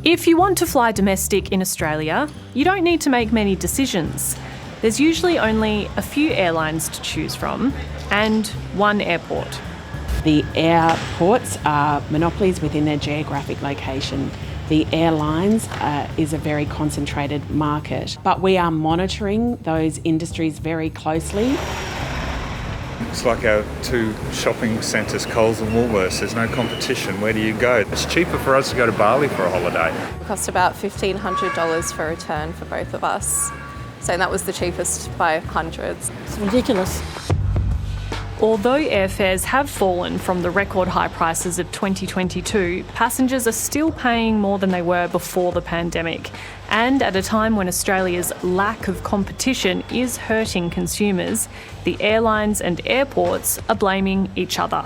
If you want to fly domestic in Australia, you don't need to make many decisions. There's usually only a few airlines to choose from and one airport. The airports are monopolies within their geographic location. The airlines is a very concentrated market, but we are monitoring those industries very closely. It's like our two shopping centres, Coles and Woolworths. There's no competition. Where do you go? It's cheaper for us to go to Bali for a holiday. It cost about $1,500 for a return for both of us. So that was the cheapest by hundreds. It's ridiculous. Although airfares have fallen from the record high prices of 2022, passengers are still paying more than they were before the pandemic. And at a time when Australia's lack of competition is hurting consumers, the airlines and airports are blaming each other.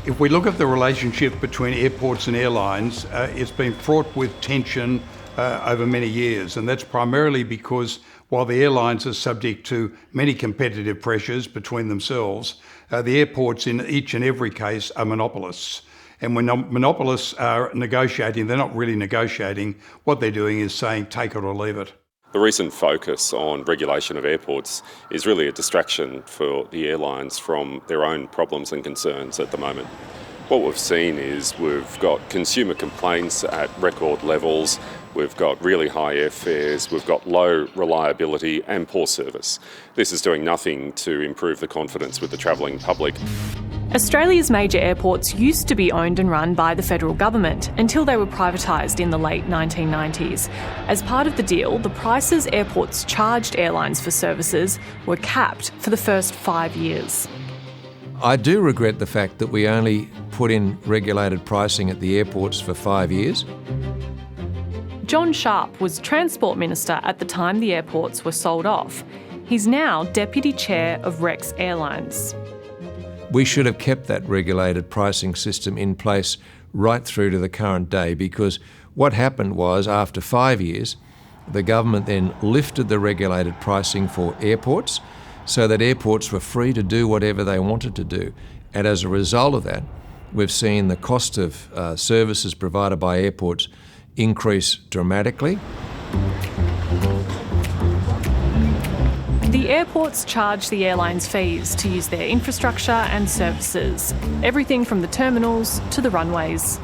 If we look at the relationship between airports and airlines, it's been fraught with tension over many years, and that's primarily because while the airlines are subject to many competitive pressures between themselves, the airports in each and every case are monopolists. And when monopolists are negotiating, they're not really negotiating. What they're doing is saying, take it or leave it. The recent focus on regulation of airports is really a distraction for the airlines from their own problems and concerns at the moment. What we've seen is we've got consumer complaints at record levels, we've got really high airfares, we've got low reliability and poor service. This is doing nothing to improve the confidence with the travelling public. Australia's major airports used to be owned and run by the federal government until they were privatised in the late 1990s. As part of the deal, the prices airports charged airlines for services were capped for the first 5 years. I do regret the fact that we only put in regulated pricing at the airports for 5 years. John Sharp was Transport Minister at the time the airports were sold off. He's now Deputy Chair of Rex Airlines. We should have kept that regulated pricing system in place right through to the current day, because what happened was after 5 years, the government then lifted the regulated pricing for airports so that airports were free to do whatever they wanted to do. And as a result of that, we've seen the cost of services provided by airports increase dramatically. The airports charge the airlines fees to use their infrastructure and services, everything from the terminals to the runways.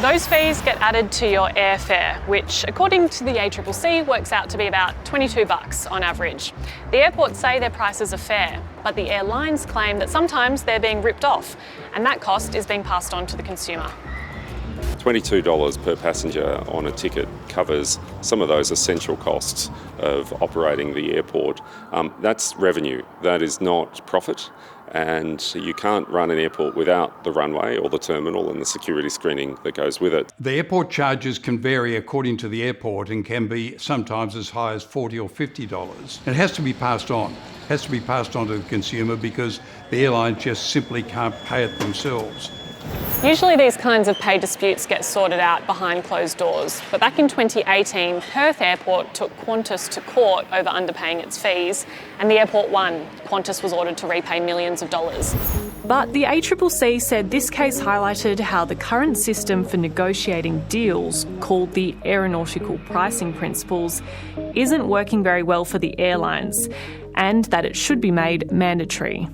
Those fees get added to your airfare, which, according to the ACCC, works out to be about $22 on average. The airports say their prices are fair, but the airlines claim that sometimes they're being ripped off, and that cost is being passed on to the consumer. $22 per passenger on a ticket covers some of those essential costs of operating the airport. That's revenue, that is not profit. And you can't run an airport without the runway or the terminal and the security screening that goes with it. The airport charges can vary according to the airport and can be sometimes as high as $40 or $50. It has to be passed on. It has to be passed on to the consumer because the airlines just simply can't pay it themselves. Usually these kinds of pay disputes get sorted out behind closed doors, but back in 2018, Perth Airport took Qantas to court over underpaying its fees, and the airport won. Qantas was ordered to repay millions of dollars. But the ACCC said this case highlighted how the current system for negotiating deals, called the Aeronautical Pricing Principles, isn't working very well for the airlines, and that it should be made mandatory.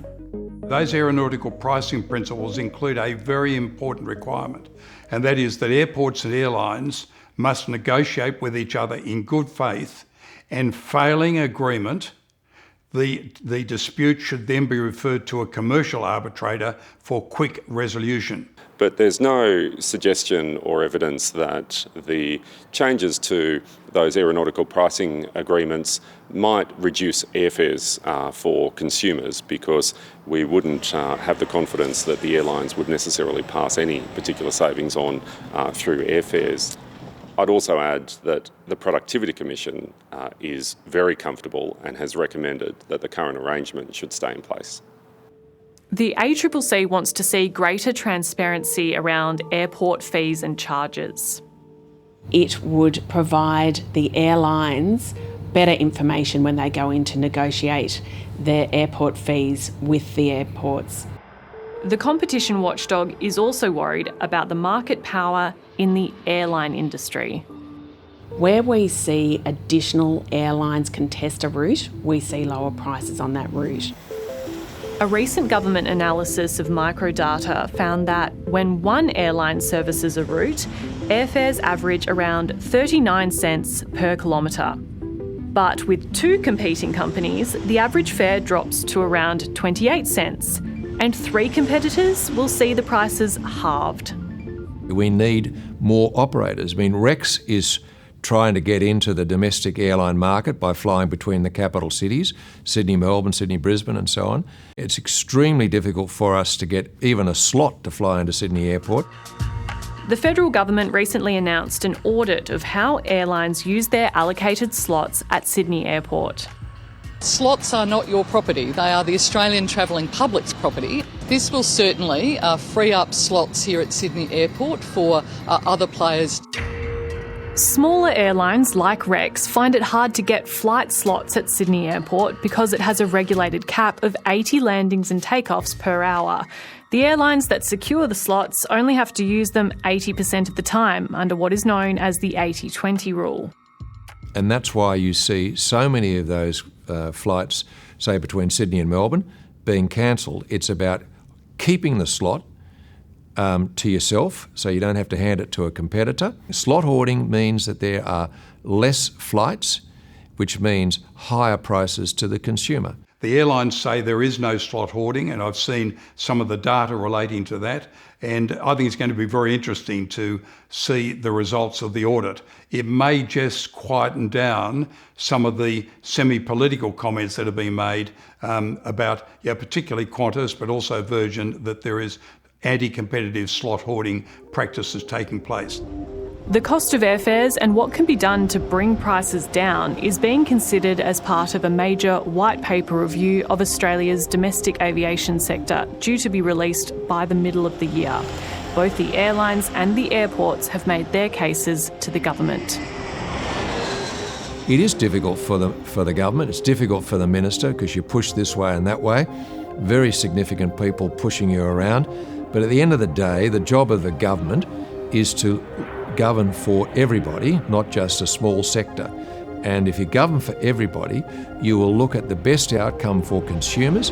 Those aeronautical pricing principles include a very important requirement, and that is that airports and airlines must negotiate with each other in good faith, and failing agreement, the dispute should then be referred to a commercial arbitrator for quick resolution. But there's no suggestion or evidence that the changes to those aeronautical pricing agreements might reduce airfares for consumers, because we wouldn't have the confidence that the airlines would necessarily pass any particular savings on through airfares. I'd also add that the Productivity Commission is very comfortable and has recommended that the current arrangement should stay in place. The ACCC wants to see greater transparency around airport fees and charges. It would provide the airlines better information when they go in to negotiate their airport fees with the airports. The competition watchdog is also worried about the market power in the airline industry. Where we see additional airlines contest a route, we see lower prices on that route. A recent government analysis of microdata found that when one airline services a route, airfares average around 39 cents per kilometre. But with two competing companies, the average fare drops to around 28 cents, and three competitors will see the prices halved. We need more operators. I mean, Rex is trying to get into the domestic airline market by flying between the capital cities, Sydney, Melbourne, Sydney, Brisbane and so on. It's extremely difficult for us to get even a slot to fly into Sydney Airport. The federal government recently announced an audit of how airlines use their allocated slots at Sydney Airport. Slots are not your property, they are the Australian travelling public's property. This will certainly free up slots here at Sydney Airport for other players. Smaller airlines like Rex find it hard to get flight slots at Sydney Airport because it has a regulated cap of 80 landings and takeoffs per hour. The airlines that secure the slots only have to use them 80% of the time under what is known as the 80-20 rule. And that's why you see so many of those flights, say between Sydney and Melbourne, being cancelled. It's about keeping the slot to yourself, so you don't have to hand it to a competitor. Slot hoarding means that there are less flights, which means higher prices to the consumer. The airlines say there is no slot hoarding, and I've seen some of the data relating to that, and I think it's going to be very interesting to see the results of the audit. It may just quieten down some of the semi-political comments that have been made about, particularly Qantas, but also Virgin, that there is anti-competitive slot hoarding practices taking place. The cost of airfares and what can be done to bring prices down is being considered as part of a major white paper review of Australia's domestic aviation sector, due to be released by the middle of the year. Both the airlines and the airports have made their cases to the government. It is difficult for the government, it's difficult for the minister because you push this way and that way, very significant people pushing you around. But at the end of the day, the job of the government is to govern for everybody, not just a small sector. And if you govern for everybody, you will look at the best outcome for consumers